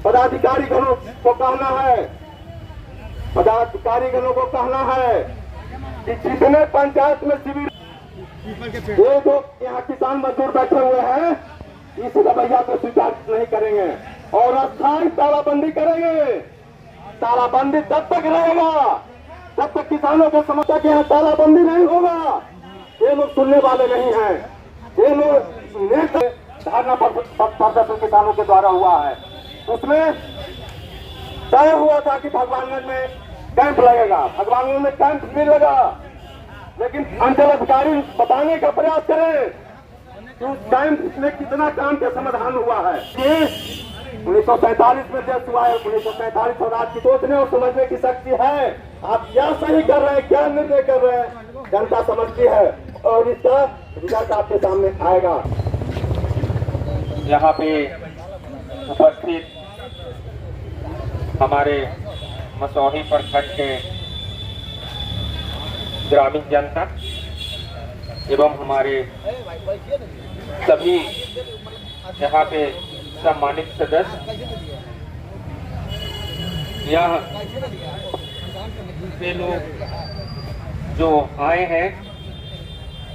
पदाधिकारी गणों को कहना है, पदाधिकारी गणों को कहना है कि जितने पंचायत में शिविर, ये जो यहाँ किसान मजदूर बैठे हुए हैं, इस रवैया को स्वीकार नहीं करेंगे और अस्थायी तालाबंदी करेंगे। तालाबंदी तब तक रहेगा जब तक किसानों को समस्या के यहाँ तालाबंदी नहीं होगा। ये लोग सुनने वाले नहीं हैं। ये लोग नेता धरना प्रदर्शन किसानों के द्वारा हुआ है, उसमें तय हुआ था कि भगवानगंज में कैंप लगेगा, भगवानगंज में कैंप नहीं लगा, लेकिन अंचल अधिकारी बताने का प्रयास करें कि उस कैंप में कितना काम का समाधान हुआ है। 1947 में देश हुआ है, 1947 और आज की सोचने और समझने की शक्ति है। आप क्या सही कर रहे हैं, क्या निर्णय कर रहे हैं, जनता समझती है और इसका रिजल्ट आपके सामने आएगा। यहाँ पे उपस्थित हमारे मसौही प्रखंड के ग्रामीण जनता एवं हमारे सभी यहाँ पे सम्मानित सदस्य, यहाँ पे लोग जो आए हैं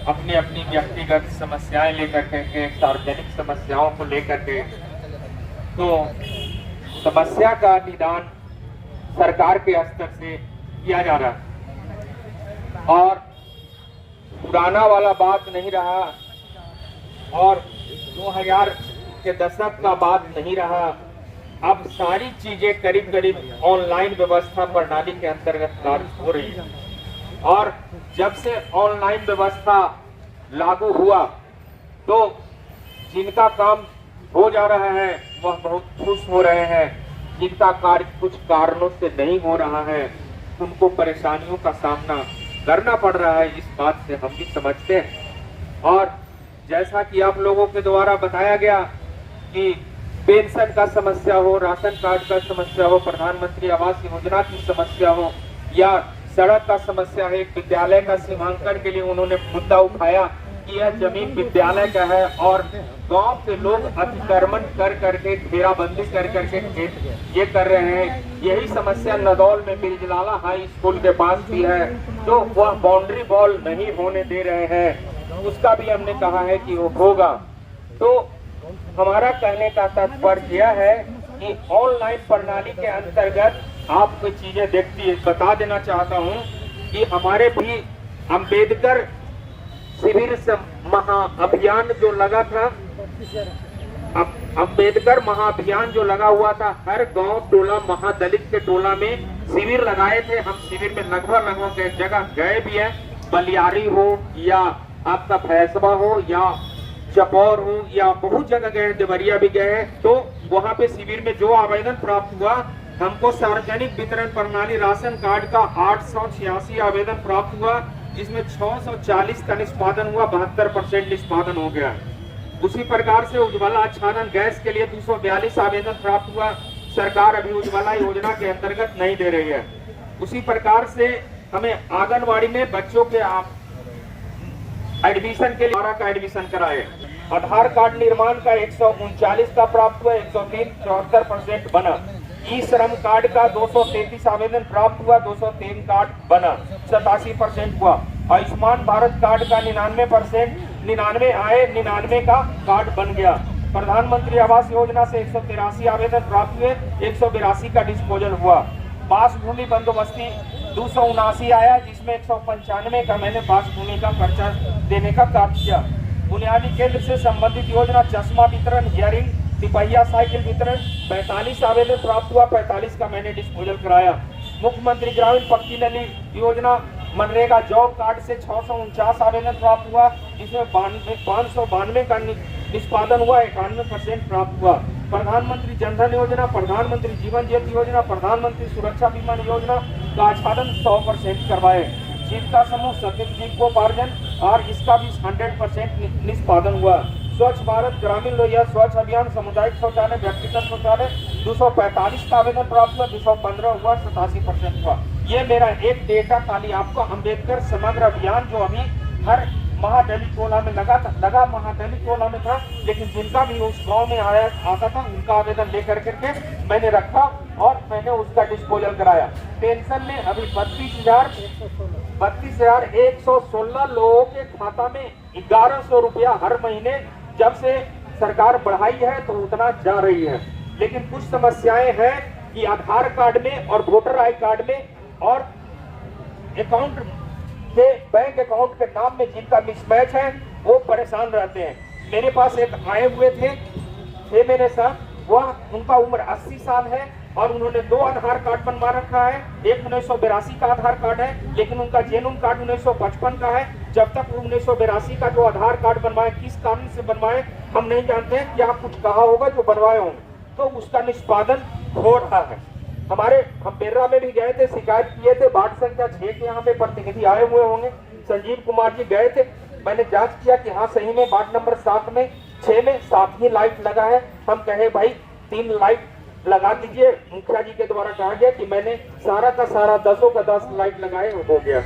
अपनी अपनी व्यक्तिगत समस्याएं लेकर के, सार्वजनिक समस्याओं को लेकर के, तो समस्या का निदान सरकार के स्तर से किया जा रहा है और पुराना वाला बात नहीं रहा और 2000 के दशक का बात नहीं रहा। अब सारी चीजें करीब करीब ऑनलाइन व्यवस्था प्रणाली के अंतर्गत कार्य हो रही है और जब से ऑनलाइन व्यवस्था लागू हुआ तो जिनका काम हो जा रहा है वह बहुत खुश हो रहे हैं, जिनका कार्य कुछ कारणों से नहीं हो रहा है उनको परेशानियों का सामना करना पड़ रहा है। इस बात से हम भी समझते हैं और जैसा कि आप लोगों के द्वारा बताया गया कि पेंशन का समस्या हो, राशन कार्ड का समस्या हो, प्रधानमंत्री आवास योजना की समस्या हो या सड़क का समस्या है, विद्यालय का सीमांकन के लिए उन्होंने मुद्दा उठाया कि यह जमीन विद्यालय का है और गांव के लोग अतिक्रमण कर करके, घेराबंदी कर करके ये कर रहे हैं। यही समस्या नदौल में बिरजलाला हाई स्कूल के पास भी है, तो वह बाउंड्री वॉल नहीं होने दे रहे हैं, उसका भी हमने कहा है कि वो होगा। तो हमारा कहने का तात्पर्य यह है कि ऑनलाइन प्रणाली के अंतर्गत आप कोई चीजें देखती है। बता देना चाहता हूं कि हमारे भी अंबेडकर शिविर से महाअभियान जो लगा था, अंबेडकर महाअभियान जो लगा हुआ था, हर गांव टोला महादलित के टोला में शिविर लगाए थे। हम शिविर में लगभग एक जगह गए भी है, बलियारी हो या आपका फैसला हो या चपौर हो या बहुत जगह गए, देवरिया भी गए हैं। तो वहां पे शिविर में जो आवेदन प्राप्त हुआ, हमको सार्वजनिक वितरण प्रणाली राशन कार्ड का 886 आवेदन प्राप्त हुआ, जिसमें 640 का निष्पादन हुआ, 72% निष्पादन हो गया। उसी प्रकार से उज्ज्वला आच्छादन गैस के लिए 242 आवेदन प्राप्त हुआ, सरकार अभी उज्ज्वला योजना के अंतर्गत नहीं दे रही है। उसी प्रकार से हमें आंगनबाड़ी में बच्चों के एडमिशन के लिए 12 का एडमिशन कराए। आधार कार्ड निर्माण का 139 का प्राप्त हुआ, 103 74% बना। ई श्रम कार्ड का 233 आवेदन प्राप्त हुआ, 203 कार्ड बना, 87% हुआ। आयुष्मान भारत कार्ड का 99 आए, 99 का कार्ड बन गया। प्रधानमंत्री आवास योजना से 183 आवेदन प्राप्त हुए, 182 का डिस्पोजल हुआ। पास भूमि बंदोबस्ती 279 आया, जिसमें 195 का मैंने पास भूमि का खर्चा देने का कार्य किया। बुनियादी केंद्र से संबंधित योजना चश्मा वितरण, हियरिंग, तिपहिया साइकिल वितरण 45 आवेदन प्राप्त हुआ, 45 का मैंने डिस्पोजल कराया। मुख्यमंत्री ग्रामीण पक्की नली योजना मनरेगा जॉब कार्ड से 649 आवेदन प्राप्त हुआ, जिसमें 592 का निष्पादन हुआ, 91% प्राप्त हुआ। प्रधानमंत्री जनधन योजना, प्रधानमंत्री जीवन ज्योति योजना, प्रधानमंत्री सुरक्षा बीमा योजना का आच्छादन 100% करवाए। जीविका समूह सतत जीविकोपार्जन और इसका भी 100% निष्पादन हुआ। स्वच्छ भारत ग्रामीण लोहिया स्वच्छ अभियान, सामुदायिक शौचालय, व्यक्तिगत शौचालय 245 का आवेदन प्राप्त हुआ, 215 हुआ, 87% हुआ। ये मेरा एक डेटा खाली आपको अम्बेडकर समग्र अभियान जो अभी हर महादलित टोला में लगा महादलित टोला में था, लेकिन जिनका भी उस गांव में आता था उनका आवेदन लेकर करके मैंने रखा और मैंने उसका डिस्पोजल कराया। पेंशन में अभी 32,116 लोगों के खाता में 1100 रुपया हर महीने जब से सरकार बढ़ाई है तो उतना जा रही है। लेकिन कुछ समस्याएं हैं कि आधार कार्ड में और वोटर आई कार्ड में और अकाउंट के बैंक अकाउंट के नाम में जिनका मिसमैच है वो परेशान रहते हैं। मेरे पास एक आए हुए थे 6 महीने से, वह उनका उम्र 80 साल है और उन्होंने 2 आधार कार्ड बनवा रखा है। एक 1982 का आधार कार्ड है, लेकिन उनका जेनुइन कार्ड 1955 का है। जब तक 1982 का जो आधार कार्ड बनवाए, किस कानून से बनवाए हम नहीं जानते हैं, क्या कुछ कहा होगा जो बनवाए होंगे, तो उसका निष्पादन हो रहा है। हम बेर्रा में भी गए थे, शिकायत किए थे। वार्ड संख्या 6 के यहाँ पे प्रतिनिधि आए हुए होंगे, संजीव कुमार जी गए थे। मैंने जांच किया कि हाँ सही में वार्ड नंबर 6 में 7 ही लाइट लगा है। हम कहे भाई 3 लाइट लगा दीजिए। मुखिया जी के द्वारा कहा गया कि मैंने सारा का सारा 10 का 10 लाइट लगाए, हो गया।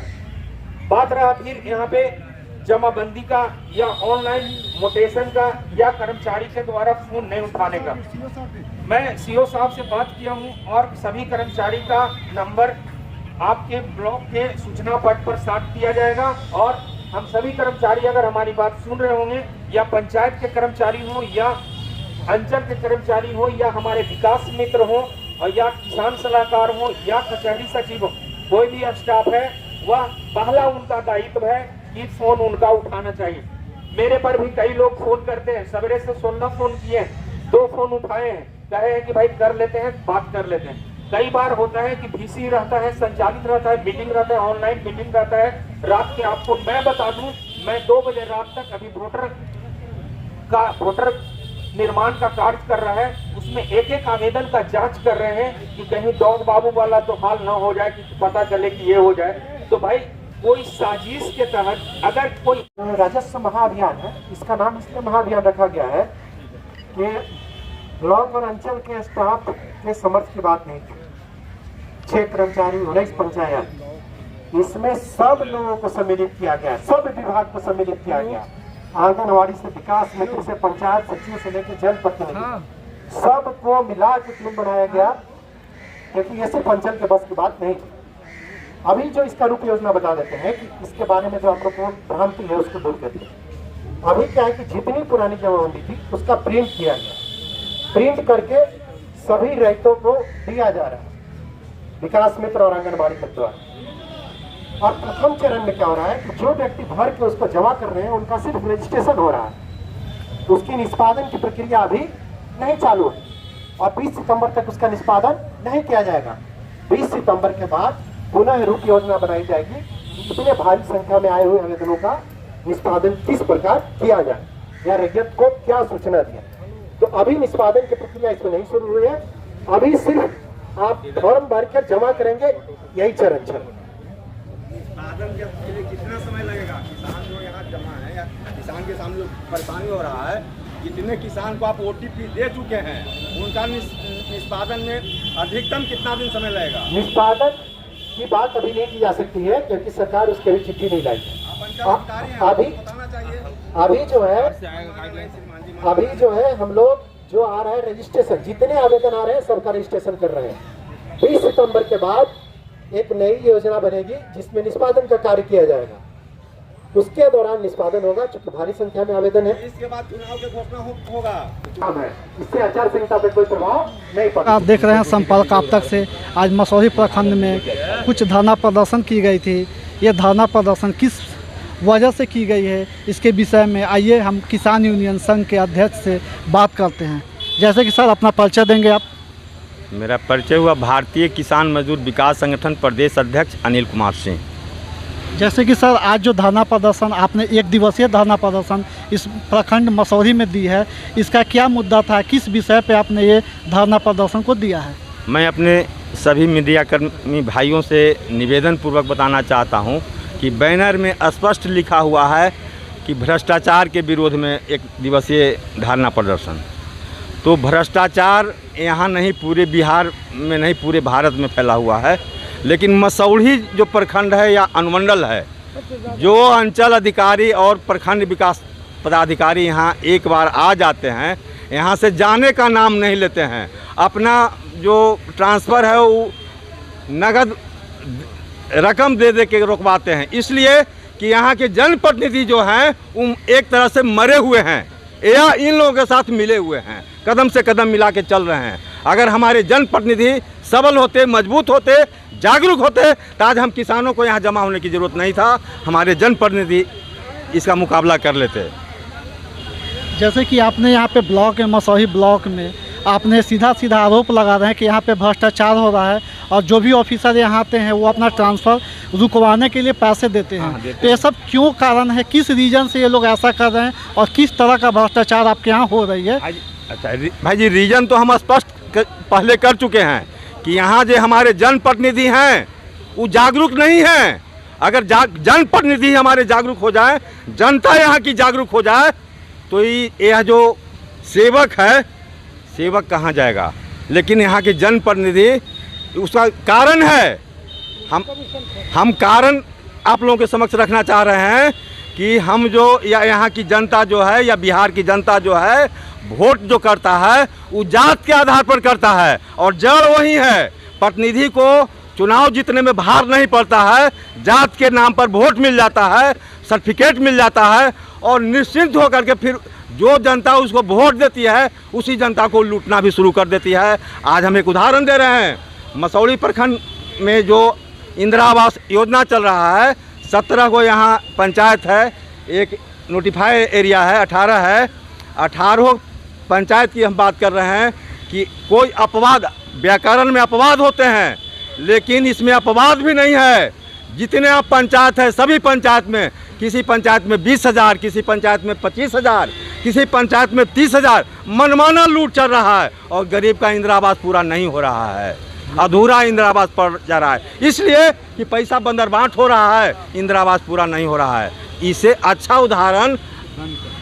बात रहा फिर यहाँ पे जमाबंदी का या ऑनलाइन मोटेशन का या कर्मचारी के द्वारा फोन नहीं उठाने का। मैं सीओ साहब से बात किया हूँ और सभी कर्मचारी का नंबर आपके ब्लॉक के सूचना पट पर साट दिया जाएगा और हम सभी कर्मचारी अगर हमारी बात सुन रहे होंगे, या पंचायत के कर्मचारी हो या अंचल के कर्मचारी हो या हमारे विकास मित्र हो और या किसान सलाहकार हो या कचहरी सचिव हो, कोई भी स्टाफ है, वह पहला उनका दायित्व है कि फोन उनका उठाना चाहिए। मेरे पर भी कई लोग फोन करते हैं, सवेरे से 16 फोन किए, 2 फोन उठाए हैं, कहे हैं कि भाई कर लेते हैं, बात कर लेते हैं। कई बार होता है कि VC रहता है, संचालित रहता है, मीटिंग रहता है, ऑनलाइन मीटिंग रहता है। रात के आपको मैं बता दूं, मैं 2 बजे रात तक अभी वोटर निर्माण का कार्य कर रहा है, उसमें एक आवेदन का जांच कर रहे हैं कि कहीं डॉग बाबू वाला तो हाल ना हो जाए कि पता चले कि ये हो जाए। तो भाई कोई साजिश के तहत अगर कोई राजस्व महाअभियान है, इसका नाम इसलिए महाअभियान रखा गया है कि ब्लॉक और अंचल के स्टाफ के समर्थ की बात नहीं थी। 6 कर्मचारी, 19 पंचायत, इसमें सब लोगों को सम्मिलित किया गया, सब विभाग को सम्मिलित किया गया। आंगनवाड़ी से विकास मित्र से पंचायत सचिव से लेकर जनप्रतिनिधि सबको मिला के टीम बनाया गया, क्योंकि ये सिर्फ अंचल के बस की बात नहीं थी। अभी जो इसका रूप योजना बता देते हैं कि इसके बारे में जो आप लोग को भ्रांति है उसको दूर कर दिया। अभी क्या है कि जितनी पुरानी जमाबंदी थी उसका प्रिंट किया गया, प्रिंट करके सभी रैयतों को दिया जा रहा है, विकास मित्र और आंगनबाड़ी के द्वारा। और प्रथम चरण में क्या हो रहा है कि जो व्यक्ति भर के उसको जमा कर रहे हैं उनका सिर्फ रजिस्ट्रेशन हो रहा है, उसकी निष्पादन की प्रक्रिया अभी नहीं चालू है और 20 सितंबर तक उसका निष्पादन नहीं किया जाएगा। 20 सितंबर के बाद पुनः रूप योजना बनाई जाएगी, इतने भारी संख्या में आए हुए आवेदनों का निष्पादन किस प्रकार किया जाए या रैयत को क्या सूचना दिया। तो अभी निष्पादन की प्रक्रिया इसमें नहीं शुरू हुई है, अभी सिर्फ आप फॉर्म भरकर जमा करेंगे, यही चरण चल। निष्पादन के लिए कितना समय लगेगा? किसान जो यहाँ जमा है या किसान के सामने परेशानी हो रहा है, जितने किसान को आप OTP दे चुके हैं उनका निष्पादन में अधिकतम कितना दिन समय लगेगा? निष्पादन की बात अभी नहीं की जा सकती है क्योंकि सरकार उसके भी चिट्ठी नहीं लाई है। अभी जो है हम लोग जो आ रहा है रजिस्ट्रेशन, जितने आवेदन आ रहे हैं सबका रजिस्ट्रेशन कर रहे हैं। 20 सितंबर के बाद एक नई योजना बनेगी जिसमें निष्पादन का कार्य किया जाएगा, उसके दौरान निष्पादन होगा। चूंकि भारी संख्या में आवेदन है, इसके बाद चुनाव की घोषणा होगा। इससे आचार संहिता पर कोई प्रभाव नहीं पड़ेगा। आप देख रहे हैं संपर्क आप तक से आज मसौढ़ी प्रखंड में कुछ धरना प्रदर्शन की गई थी। ये धरना प्रदर्शन किस वजह से की गई है, इसके विषय में आइए हम किसान यूनियन संघ के अध्यक्ष से बात करते हैं। जैसे कि सर अपना परिचय देंगे आप। मेरा परिचय हुआ भारतीय किसान मजदूर विकास संगठन प्रदेश अध्यक्ष अनिल कुमार सिंह। जैसे कि सर आज जो धरना प्रदर्शन आपने 1 दिवसीय धरना प्रदर्शन इस प्रखंड मसौढ़ी में दी है, इसका क्या मुद्दा था, किस विषय पे आपने ये धरना प्रदर्शन को दिया है? मैं अपने सभी मीडियाकर्मी भाइयों से निवेदन पूर्वक बताना चाहता हूं कि बैनर में स्पष्ट लिखा हुआ है कि भ्रष्टाचार के विरोध में 1 दिवसीय धरना प्रदर्शन। तो भ्रष्टाचार यहाँ नहीं, पूरे बिहार में नहीं, पूरे भारत में फैला हुआ है। लेकिन मसौढ़ी जो प्रखंड है या अनुमंडल है, जो अंचल अधिकारी और प्रखंड विकास पदाधिकारी यहाँ एक बार आ जाते हैं, यहाँ से जाने का नाम नहीं लेते हैं। अपना जो ट्रांसफ़र है वो नगद रकम दे के रुकवाते हैं, इसलिए कि यहाँ के जनप्रतिनिधि जो हैं वो एक तरह से मरे हुए हैं या इन लोगों के साथ मिले हुए हैं, कदम से कदम मिला के चल रहे हैं। अगर हमारे जनप्रतिनिधि सबल होते, मजबूत होते, जागरूक होते तो आज हम किसानों को यहाँ जमा होने की ज़रूरत नहीं था, हमारे जनप्रतिनिधि इसका मुकाबला कर लेते। जैसे कि आपने यहाँ पे ब्लॉक में, मसौही ब्लॉक में आपने सीधा आरोप लगा रहे हैं कि यहाँ पे भ्रष्टाचार हो रहा है और जो भी ऑफिसर यहाँ आते हैं वो अपना ट्रांसफ़र रुकवाने के लिए पैसे देते हैं। तो ये सब क्यों कारण है, किस रीजन से ये लोग ऐसा कर रहे हैं और किस तरह का भ्रष्टाचार आपके यहाँ हो रही है? अच्छा भाई जी, रीजन तो हम स्पष्ट पहले कर चुके हैं कि यहाँ जो हमारे जनप्रतिनिधि हैं वो जागरूक नहीं हैं। अगर जनप्रतिनिधि हमारे जागरूक हो जाए, जनता यहाँ की जागरूक हो जाए, तो यह जो सेवक है, सेवक कहाँ जाएगा। लेकिन यहाँ के जनप्रतिनिधि, उसका कारण है, हम कारण आप लोगों के समक्ष रखना चाह रहे हैं कि हम जो या यहाँ की जनता जो है या बिहार की जनता जो है वोट जो करता है वो जात के आधार पर करता है और जड़ वही है। प्रतिनिधि को चुनाव जीतने में भार नहीं पड़ता है, जात के नाम पर वोट मिल जाता है, सर्टिफिकेट मिल जाता है और निश्चिंत होकर के फिर जो जनता उसको वोट देती है उसी जनता को लूटना भी शुरू कर देती है। आज हम एक उदाहरण दे रहे हैं, मसौली प्रखंड में जो इंदिरा आवास योजना चल रहा है, 17 को यहाँ पंचायत है, एक नोटिफाई एरिया है, 18 है। 18 पंचायत की हम बात कर रहे हैं कि कोई अपवाद, व्याकरण में अपवाद होते हैं, लेकिन इसमें अपवाद भी नहीं है। जितने आप पंचायत है, सभी पंचायत में, किसी पंचायत में 20,000, किसी पंचायत में 25,000, किसी पंचायत में 30,000 मनमाना लूट चल रहा है और गरीब का इंदिरा आवास पूरा नहीं हो रहा है, अधूरा इंदिरा आवास पड़ जा रहा है, इसलिए कि पैसा बंदरबांट हो रहा है, इंदिरा आवास पूरा नहीं हो रहा है। इससे अच्छा उदाहरण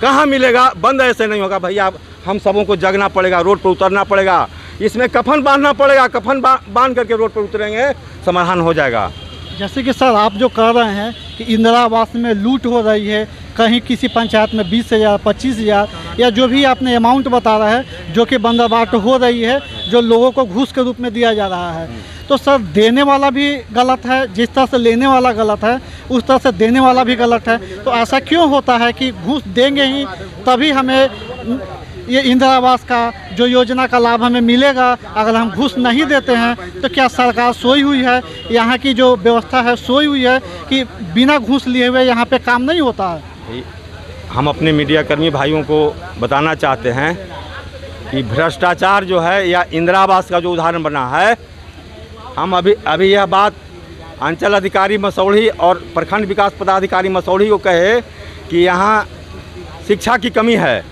कहाँ मिलेगा? बंद ऐसे नहीं होगा भैया, हम सबों को जगना पड़ेगा, रोड पर उतरना पड़ेगा, इसमें कफन बांधना पड़ेगा, कफन बांध करके रोड पर उतरेंगे, समाधान हो जाएगा। जैसे कि सर आप जो कह रहे हैं कि इंदिरा आवास में लूट हो रही है, कहीं किसी पंचायत में 20,000, 25,000 या जो भी आपने अमाउंट बता रहा है जो कि बंदरबाट हो रही है, जो लोगों को घूस के रूप में दिया जा रहा है, तो सर देने वाला भी गलत है, जिस तरह से लेने वाला गलत है उस तरह से देने वाला भी गलत है। तो ऐसा क्यों होता है कि घूस देंगे ही तभी हमें ये इंदिरा आवास का जो योजना का लाभ हमें मिलेगा? अगर हम घूस नहीं देते हैं तो क्या सरकार सोई हुई है, यहाँ की जो व्यवस्था है सोई हुई है कि बिना घूस लिए हुए यहाँ पे काम नहीं होता है? हम अपने मीडियाकर्मी भाइयों को बताना चाहते हैं कि भ्रष्टाचार जो है या इंदिरा आवास का जो उदाहरण बना है, हम अभी यह बात अंचल अधिकारी मसौढ़ी और प्रखंड विकास पदाधिकारी मसौढ़ी को कहे कि यहाँ शिक्षा की कमी है,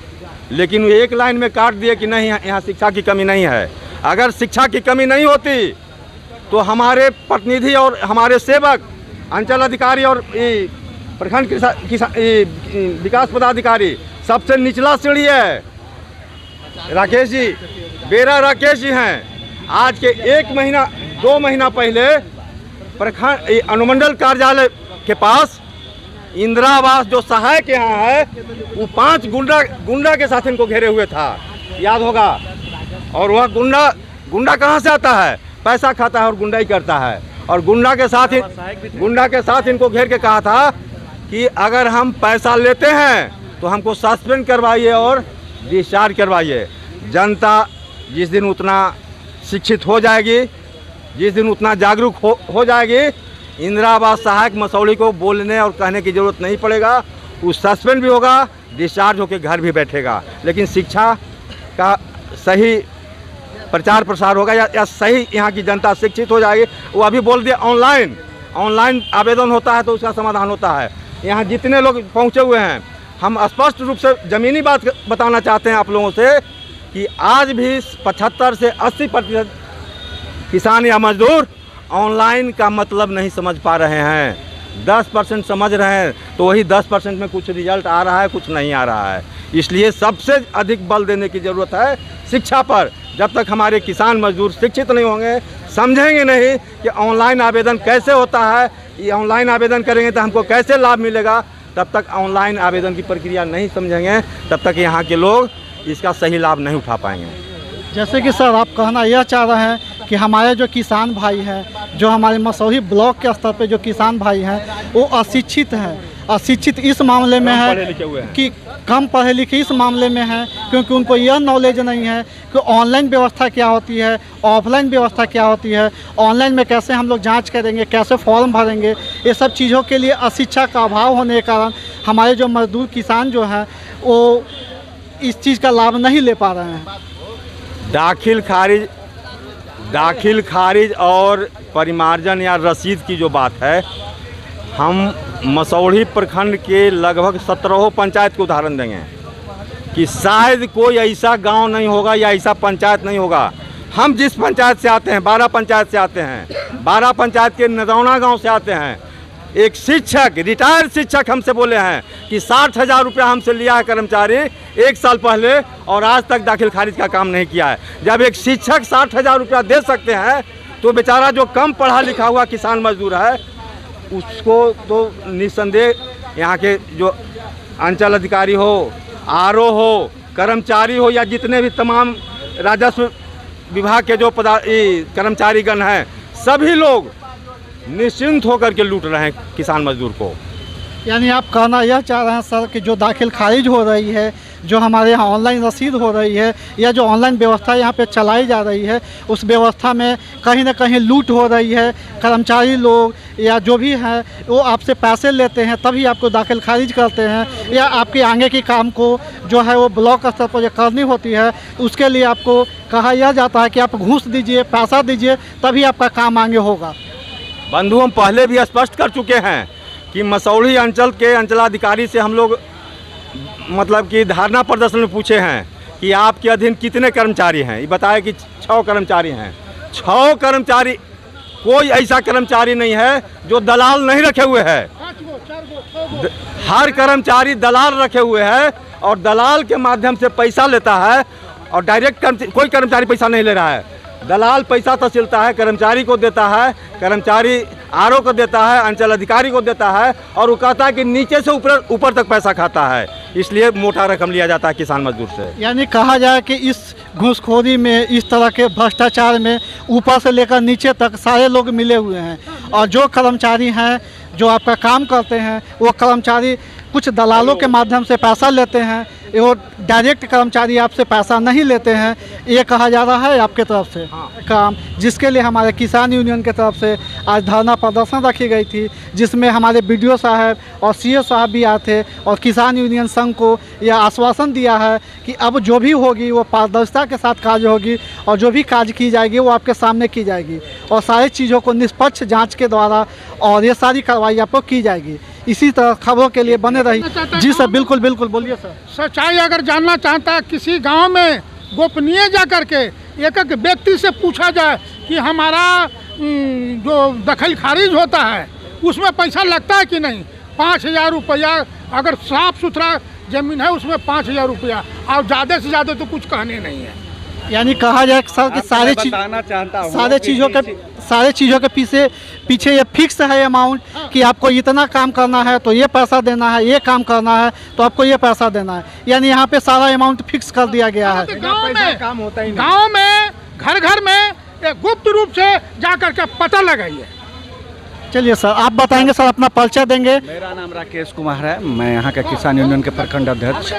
लेकिन वो एक लाइन में काट दिए कि नहीं, यहाँ शिक्षा की कमी नहीं है। अगर शिक्षा की कमी नहीं होती तो हमारे प्रतिनिधि और हमारे सेवक, अंचल अधिकारी और प्रखंड विकास पदाधिकारी सबसे निचला सीढ़ी है। राकेश जी, बेरा राकेश जी हैं। आज के 1-2 महीना पहले प्रखंड अनुमंडल कार्यालय के पास इंदिरा आवास जो सहायक यहाँ है वो 5 गुंडा के साथ इनको घेरे हुए था, याद होगा। और वह गुंडा कहाँ से आता है? पैसा खाता है और गुंडाई करता है। और गुंडा के साथ इनको घेर के कहा था कि अगर हम पैसा लेते हैं तो हमको सस्पेंड करवाइए और डिस्चार्ज करवाइए। जनता जिस दिन उतना शिक्षित हो जाएगी, जिस दिन उतना जागरूक हो जाएगी, इंदिरा आवास सहायक मसौढ़ी को बोलने और कहने की ज़रूरत नहीं पड़ेगा। वो सस्पेंड भी होगा, डिस्चार्ज होकर घर भी बैठेगा। लेकिन शिक्षा का सही प्रचार प्रसार होगा या सही यहाँ की जनता शिक्षित हो जाएगी। वो अभी बोल दिया ऑनलाइन आवेदन होता है तो उसका समाधान होता है। यहाँ जितने लोग पहुँचे हुए हैं, हम स्पष्ट रूप से ज़मीनी बात बताना चाहते हैं आप लोगों से कि आज भी 75 से 80% किसान या मजदूर ऑनलाइन का मतलब नहीं समझ पा रहे हैं। 10% समझ रहे हैं तो वही 10% में कुछ रिजल्ट आ रहा है, कुछ नहीं आ रहा है। इसलिए सबसे अधिक बल देने की ज़रूरत है शिक्षा पर। जब तक हमारे किसान मजदूर शिक्षित नहीं होंगे, समझेंगे नहीं कि ऑनलाइन आवेदन कैसे होता है, ये ऑनलाइन आवेदन करेंगे तो हमको कैसे लाभ मिलेगा, तब तक ऑनलाइन आवेदन की प्रक्रिया नहीं समझेंगे, तब तक यहाँ के लोग इसका सही लाभ नहीं उठा पाएंगे। जैसे कि सर आप कहना यह चाह रहे हैं कि हमारे जो किसान भाई हैं, जो हमारे मसौही ब्लॉक के स्तर पे जो किसान भाई हैं, वो अशिक्षित हैं। अशिक्षित इस मामले में है कि कम पढ़े लिखे इस मामले में है क्योंकि उनको यह नॉलेज नहीं है कि ऑनलाइन व्यवस्था क्या होती है, ऑफलाइन व्यवस्था क्या होती है, ऑनलाइन में कैसे हम लोग जांच करेंगे, कैसे फॉर्म भरेंगे। ये सब चीज़ों के लिए अशिक्षा का अभाव होने के कारण हमारे जो मजदूर किसान जो हैं वो इस चीज़ का लाभ नहीं ले पा रहे हैं। दाखिल खारिज और परिमार्जन या रसीद की जो बात है, हम मसौढ़ी प्रखंड के लगभग 17 पंचायत को उदाहरण देंगे कि शायद कोई ऐसा गांव नहीं होगा या ऐसा पंचायत नहीं होगा। हम जिस पंचायत से आते हैं, 12 पंचायत से आते हैं, 12 पंचायत के नदौना गांव से आते हैं। एक शिक्षक, रिटायर्ड शिक्षक हमसे बोले हैं कि 60,000 रुपया हमसे लिया है कर्मचारी 1 साल पहले और आज तक दाखिल खारिज का काम नहीं किया है। जब एक शिक्षक 60,000 रुपया दे सकते हैं तो बेचारा जो कम पढ़ा लिखा हुआ किसान मजदूर है उसको तो निस्संदेह यहाँ के जो अंचल अधिकारी हो, आरओ हो, कर्मचारी हो या जितने भी तमाम राजस्व विभाग के जो कर्मचारीगण हैं, सभी लोग निश्चिंत होकर के लूट रहे हैं किसान मजदूर को। यानी आप कहना यह चाह रहे हैं सर कि जो दाखिल खारिज हो रही है, जो हमारे यहाँ ऑनलाइन रसीद हो रही है या जो ऑनलाइन व्यवस्था यहाँ पे चलाई जा रही है, उस व्यवस्था में कहीं ना कहीं लूट हो रही है। कर्मचारी लोग या जो भी हैं वो आपसे पैसे लेते हैं तभी आपको दाखिल खारिज करते हैं, या आपके आगे के काम को जो है वो ब्लॉक स्तर पर जो करनी होती है उसके लिए आपको कहा यह जाता है कि आप घूस दीजिए, पैसा दीजिए, तभी आपका काम आगे होगा। बंधु, हम पहले भी स्पष्ट कर चुके हैं कि मसौढ़ी अंचल के अंचलाधिकारी से हम लोग मतलब कि धारणा प्रदर्शन में पूछे हैं कि आपके अधीन कितने कर्मचारी हैं। ये बताया कि 6 कर्मचारी हैं। 6 कर्मचारी, कोई ऐसा कर्मचारी नहीं है जो दलाल नहीं रखे हुए है। हर कर्मचारी दलाल रखे हुए है और दलाल के माध्यम से पैसा लेता है और डायरेक्ट कोई कर्मचारी पैसा नहीं ले रहा है। दलाल पैसा तहसीलता है, कर्मचारी को देता है, कर्मचारी आरओ को देता है, अंचल अधिकारी को देता है और वो कहता है कि नीचे से ऊपर तक पैसा खाता है, इसलिए मोटा रकम लिया जाता है किसान मजदूर से। यानी कहा जाए कि इस घूसखोरी में, इस तरह के भ्रष्टाचार में ऊपर से लेकर नीचे तक सारे लोग मिले हुए हैं और जो कर्मचारी हैं जो आपका काम करते हैं वो कर्मचारी कुछ दलालों के माध्यम से पैसा लेते हैं, वो डायरेक्ट कर्मचारी आपसे पैसा नहीं लेते हैं, ये कहा जा रहा है आपके तरफ से काम, जिसके लिए हमारे किसान यूनियन के तरफ से आज धरना प्रदर्शन रखी गई थी, जिसमें हमारे बीडीओ साहब और सीओ साहब भी आए थे और किसान यूनियन संघ को यह आश्वासन दिया है कि अब जो भी होगी वो पारदर्शिता के साथ कार्य होगी और जो भी कार्य की जाएगी वो आपके सामने की जाएगी और सारी चीज़ों को निष्पक्ष जाँच के द्वारा और ये सारी कार्रवाई आपको की जाएगी। इसी तरह खबरों के लिए बने रही। जी सर, बिल्कुल बिल्कुल, बोलिए सर। सच्चाई अगर जानना चाहता है किसी गांव में गोपनीय जा कर के एक एक व्यक्ति से पूछा जाए कि हमारा जो दखल खारिज होता है उसमें पैसा लगता है कि नहीं। 5,000 रुपया अगर साफ सुथरा जमीन है उसमें 5,000 रुपया और ज़्यादा से ज़्यादा तो कुछ कहने नहीं है। यानी कहा जाए सर कि सारे चीज़ों के पीछे ये फिक्स है अमाउंट कि आपको इतना काम करना है तो ये पैसा देना है, ये काम करना है तो आपको ये पैसा देना है। यानी यहाँ पे सारा अमाउंट फिक्स कर दिया गया है। गाँव में घर घर में एक गुप्त रूप से जा कर के पता लगाइए। चलिए सर, आप बताएंगे सर, अपना परिचय देंगे। मेरा नाम राकेश कुमार है, मैं यहाँ के किसान यूनियन के प्रखंड अध्यक्ष।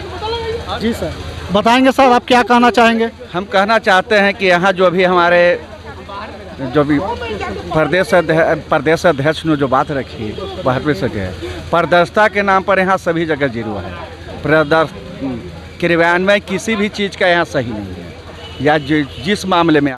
जी सर, बताएंगे सर, आप क्या कहना चाहेंगे। हम कहना चाहते हैं कि यहाँ जो भी हमारे प्रदेश अध्यक्ष ने जो बात रखी वह हर सके है। पारदर्शिता के नाम पर यहाँ सभी जगह जीरो है। क्रियान्वयन किसी भी चीज़ का यहाँ सही नहीं है या जिस मामले में